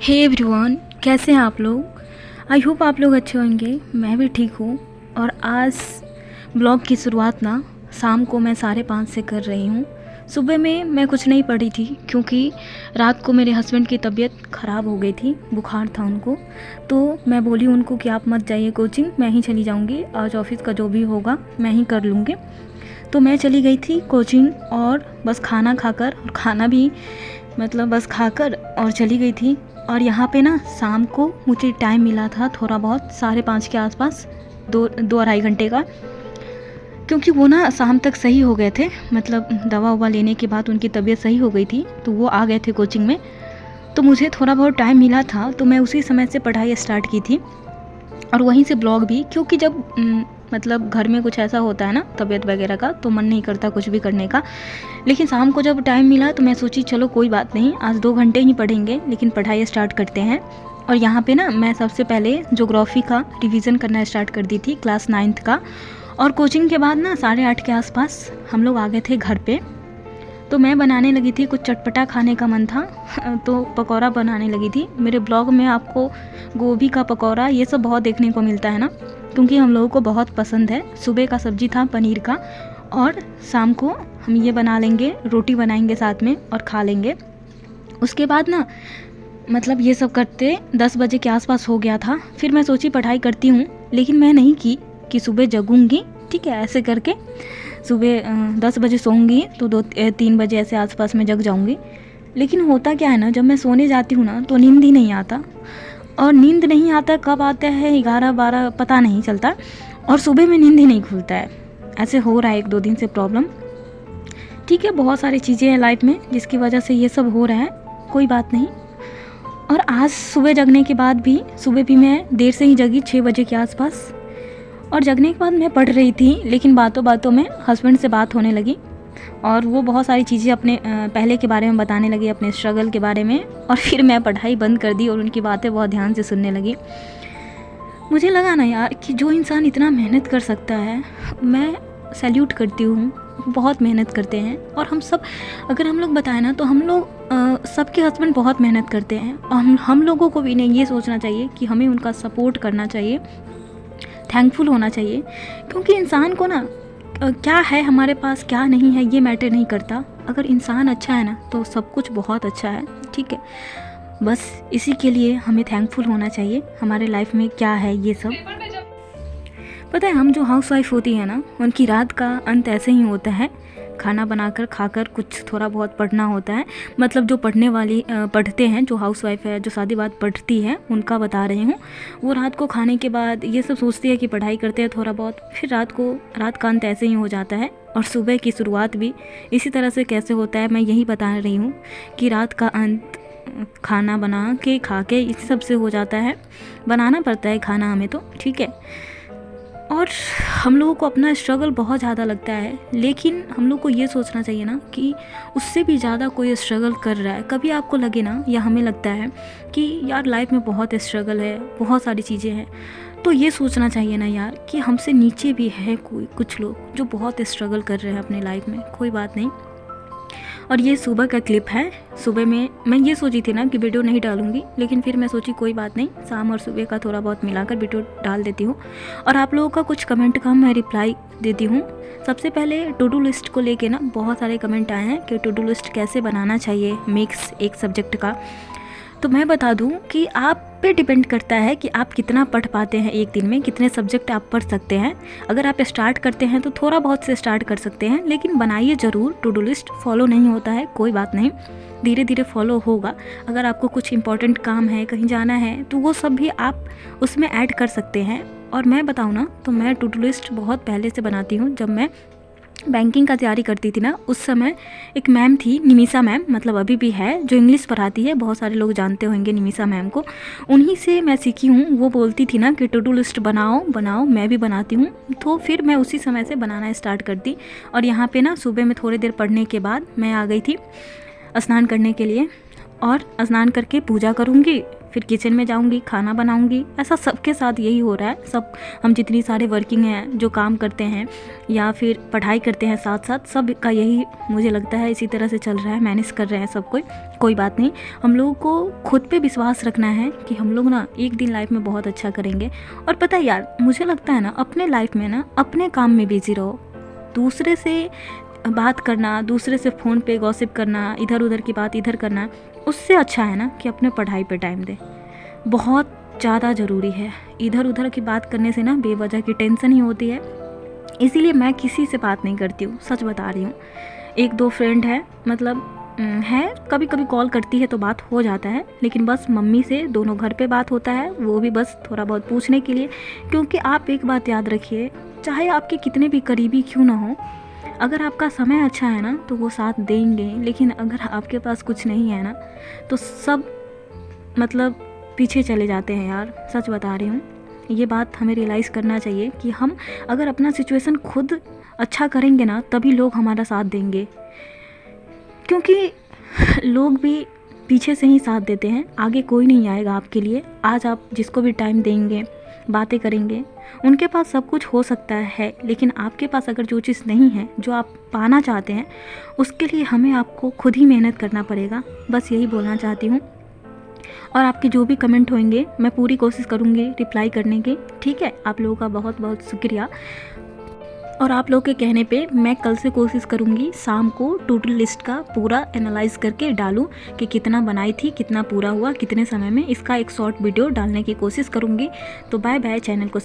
Hey everyone, कैसे हैं आप लोग। आई होप आप लोग अच्छे होंगे। मैं भी ठीक हूँ। और आज ब्लॉग की शुरुआत ना शाम को मैं 5:30 से कर रही हूँ। सुबह में मैं कुछ नहीं पढ़ी थी क्योंकि रात को मेरे हस्बैंड की तबीयत ख़राब हो गई थी, बुखार था उनको। तो मैं बोली उनको कि आप मत जाइए कोचिंग, मैं ही चली जाऊँगी, आज ऑफिस का जो भी होगा मैं ही कर लूँगी। तो मैं चली गई थी कोचिंग और बस खाना खाकर, और खाना भी मतलब बस खाकर और चली गई थी। और यहाँ पे ना शाम को मुझे टाइम मिला था थोड़ा बहुत, 5:30 के आसपास, 2-2 2.5 घंटे का। क्योंकि वो ना शाम तक सही हो गए थे, मतलब दवा ववा लेने के बाद उनकी तबीयत सही हो गई थी, तो वो आ गए थे कोचिंग में। तो मुझे थोड़ा बहुत टाइम मिला था, तो मैं उसी समय से पढ़ाई स्टार्ट की थी और वहीं से ब्लॉग भी। क्योंकि जब मतलब घर में कुछ ऐसा होता है ना तबीयत वगैरह का, तो मन नहीं करता कुछ भी करने का। लेकिन शाम को जब टाइम मिला तो मैं सोची चलो कोई बात नहीं, आज 2 घंटे ही पढ़ेंगे लेकिन पढ़ाई स्टार्ट करते हैं। और यहाँ पे ना मैं सबसे पहले ज्योग्राफी का रिवीजन करना स्टार्ट कर दी थी, क्लास 9th का। और कोचिंग के बाद ना 8:30 के आसपास हम लोग आ गए थे घर पे। तो मैं बनाने लगी थी, कुछ चटपटा खाने का मन था तो पकौड़ा बनाने लगी थी। मेरे ब्लॉग में आपको गोभी का पकौड़ा ये सब बहुत देखने को मिलता है ना, क्योंकि हम लोगों को बहुत पसंद है। सुबह का सब्जी था पनीर का, और शाम को हम ये बना लेंगे, रोटी बनाएंगे साथ में और खा लेंगे। उसके बाद ना मतलब ये सब करते 10 बजे के आसपास हो गया था। फिर मैं सोची पढ़ाई करती हूँ, लेकिन मैं नहीं की कि सुबह जगूंगी, ठीक है, ऐसे करके सुबह 10 बजे सोऊंगी तो 2-3 बजे ऐसे आसपास में जग जाऊंगी। लेकिन होता क्या है ना, जब मैं सोने जाती हूँ ना तो नींद ही नहीं आता, और नींद नहीं आता कब आता है 11-12 पता नहीं चलता, और सुबह में नींद ही नहीं खुलता है। ऐसे हो रहा है 1-2 दिन से प्रॉब्लम। ठीक है, बहुत सारी चीज़ें हैं लाइफ में जिसकी वजह से ये सब हो रहा है, कोई बात नहीं। और आज सुबह जगने के बाद भी, सुबह भी मैं देर से ही जगी 6 बजे के आसपास। और जगने के बाद मैं पढ़ रही थी, लेकिन बातों बातों में हस्बैंड से बात होने लगी और वो बहुत सारी चीज़ें अपने पहले के बारे में बताने लगी, अपने स्ट्रगल के बारे में। और फिर मैं पढ़ाई बंद कर दी और उनकी बातें बहुत ध्यान से सुनने लगी। मुझे लगा ना यार कि जो इंसान इतना मेहनत कर सकता है, मैं सैल्यूट करती हूँ। बहुत मेहनत करते हैं, और हम सब अगर हम लोग बताएं ना तो हम लोग सबके हस्बैंड बहुत मेहनत करते हैं, और हम लोगों को भी नहीं ये सोचना चाहिए कि हमें उनका सपोर्ट करना चाहिए, थैंकफुल होना चाहिए। क्योंकि इंसान को ना क्या है हमारे पास क्या नहीं है ये मैटर नहीं करता। अगर इंसान अच्छा है ना तो सब कुछ बहुत अच्छा है, ठीक है। बस इसी के लिए हमें थैंकफुल होना चाहिए हमारे लाइफ में क्या है ये सब। पता है, हम जो हाउसवाइफ होती है ना, उनकी रात का अंत ऐसे ही होता है, खाना बनाकर खाकर कुछ थोड़ा बहुत पढ़ना होता है। मतलब जो पढ़ने वाली पढ़ते हैं, जो हाउसवाइफ है, जो शादी बाद पढ़ती है, उनका बता रही हूँ। वो रात को खाने के बाद ये सब सोचती है कि पढ़ाई करते हैं थोड़ा बहुत, फिर रात का अंत ऐसे ही हो जाता है। और सुबह की शुरुआत भी इसी तरह से कैसे होता है मैं यही बता रही हूँ कि रात का अंत खाना बना के खा के इस सब से हो जाता है। बनाना पड़ता है खाना हमें तो, ठीक है। और हम लोगों को अपना स्ट्रगल बहुत ज़्यादा लगता है, लेकिन हम लोग को ये सोचना चाहिए ना कि उससे भी ज़्यादा कोई स्ट्रगल कर रहा है। कभी आपको लगे ना, या हमें लगता है कि यार लाइफ में बहुत स्ट्रगल है, बहुत सारी चीज़ें हैं, तो ये सोचना चाहिए ना यार कि हमसे नीचे भी है कुछ लोग जो बहुत स्ट्रगल कर रहे हैं अपने लाइफ में। कोई बात नहीं। और ये सुबह का क्लिप है। सुबह में मैं ये सोची थी ना कि वीडियो नहीं डालूंगी, लेकिन फिर मैं सोची कोई बात नहीं, शाम और सुबह का थोड़ा बहुत मिलाकर वीडियो डाल देती हूँ। और आप लोगों का कुछ कमेंट का मैं रिप्लाई देती हूँ। सबसे पहले टू डू लिस्ट को लेके ना बहुत सारे कमेंट आए हैं कि टू डू लिस्ट कैसे बनाना चाहिए मिक्स एक सब्जेक्ट का। तो मैं बता दूं कि आप पे डिपेंड करता है कि आप कितना पढ़ पाते हैं एक दिन में, कितने सब्जेक्ट आप पढ़ सकते हैं। अगर आप स्टार्ट करते हैं तो थोड़ा बहुत से स्टार्ट कर सकते हैं, लेकिन बनाइए ज़रूर टू डू लिस्ट। फॉलो नहीं होता है कोई बात नहीं, धीरे धीरे फॉलो होगा। अगर आपको कुछ इंपॉर्टेंट काम है, कहीं जाना है, तो वो सब भी आप उसमें ऐड कर सकते हैं। और मैं बताऊँ ना तो मैं टू डू लिस्ट बहुत पहले से बनाती हूँ। जब मैं बैंकिंग का तैयारी करती थी ना, उस समय एक मैम थी, निमिषा मैम, मतलब अभी भी है, जो इंग्लिश पढ़ाती है, बहुत सारे लोग जानते होंगे निमिषा मैम को। उन्हीं से मैं सीखी हूँ। वो बोलती थी ना कि टू डू लिस्ट बनाओ बनाओ, मैं भी बनाती हूँ। तो फिर मैं उसी समय से बनाना स्टार्ट कर दी। और यहाँ पे ना सुबह में थोड़ी देर पढ़ने के बाद मैं आ गई थी स्नान करने के लिए, और स्नान करके पूजा करूँगी, फिर किचन में जाऊंगी, खाना बनाऊंगी। ऐसा सबके साथ यही हो रहा है। सब हम जितनी सारे वर्किंग हैं, जो काम करते हैं या फिर पढ़ाई करते हैं साथ साथ, सब का यही मुझे लगता है इसी तरह से चल रहा है, मैनेज कर रहे हैं सब कोई बात नहीं। हम लोगों को खुद पे विश्वास रखना है कि हम लोग ना एक दिन लाइफ में बहुत अच्छा करेंगे। और पता है यार, मुझे लगता है ना अपने लाइफ में ना अपने काम में बिजी रहो। दूसरे से बात करना, दूसरे से फ़ोन पे गॉसिप करना, इधर उधर की बात इधर करना, उससे अच्छा है ना कि अपने पढ़ाई पे टाइम दे। बहुत ज़्यादा ज़रूरी है। इधर उधर की बात करने से ना बेवजह की टेंशन ही होती है। इसीलिए मैं किसी से बात नहीं करती हूँ, सच बता रही हूँ। एक दो फ्रेंड है, मतलब है, कभी कभी कॉल करती है तो बात हो जाता है, लेकिन बस मम्मी से दोनों घर पे बात होता है, वो भी बस थोड़ा बहुत पूछने के लिए। क्योंकि आप एक बात याद रखिए, चाहे आपके कितने भी करीबी क्यों ना हो, अगर आपका समय अच्छा है ना तो वो साथ देंगे। लेकिन अगर आपके पास कुछ नहीं है ना तो सब मतलब पीछे चले जाते हैं यार, सच बता रही हूँ। ये बात हमें रियलाइज़ करना चाहिए कि हम अगर अपना सिचुएशन खुद अच्छा करेंगे ना तभी लोग हमारा साथ देंगे। क्योंकि लोग भी पीछे से ही साथ देते हैं, आगे कोई नहीं आएगा आपके लिए। आज आप जिसको भी टाइम देंगे, बातें करेंगे, उनके पास सब कुछ हो सकता है, लेकिन आपके पास अगर जो चीज़ नहीं है, जो आप पाना चाहते हैं, उसके लिए हमें आपको खुद ही मेहनत करना पड़ेगा। बस यही बोलना चाहती हूँ। और आपके जो भी कमेंट होंगे मैं पूरी कोशिश करूँगी रिप्लाई करने की, ठीक है। आप लोगों का बहुत बहुत शुक्रिया। और आप लोग के कहने पे मैं कल से कोशिश करूँगी शाम को टू डू लिस्ट का पूरा एनालाइज करके डालूँ कि कितना बनाई थी, कितना पूरा हुआ, कितने समय में। इसका एक शॉर्ट वीडियो डालने की कोशिश करूँगी। तो बाय बाय। चैनल को